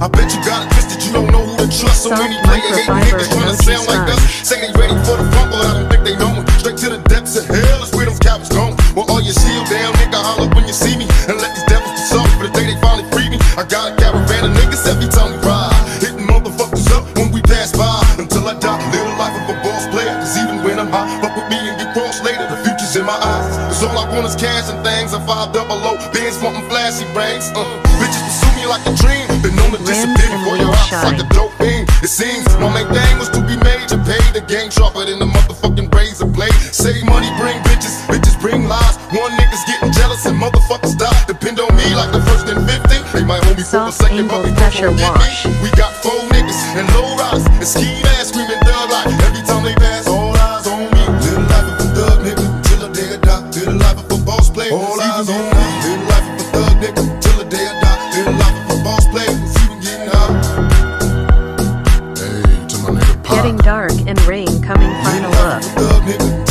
I bet you got it twisted, you don't know who to trust. So many player hating niggas tryna sound like us. Say they ready for the fumble, I don't think they know it. Straight to the depths of hell is where them cowards going. Well, all your shield down, nigga, holler when you see me. And let these devils be sorry for the day they finally free me. I got a caravan of niggas every time we ride, hitting motherfuckers up when we pass by. Until I die, live the life of a boss player. Cause even when I'm high, fuck with me and get crossed later. The future's in my eyes, cause all I want is cash and things. I'm 5 double O, bands wanting flashy rings. Bitches pursue me like a dream, been known to disappear before your eyes like a dope fiend. It seems my main thing was to be major, pay the game sharper than the motherfucking razor blade. Save money, bring bitches, bitches bring lies. One nigga's getting jealous and motherfuckers die. Depend on me like the first and 50. They might hold me for a second, but we pressure wash. We got 4 niggas and low riders and ski masks screaming thug like every time they pass. All eyes on me, live the life of a thug nigga till the day I die. Live the life of a boss player. All eyes on me, live the life of a thug nigga till the day I die. Live the life of a boss player. It's even getting hot. Hey, to my nigga Pop. Getting dark and rain coming final look.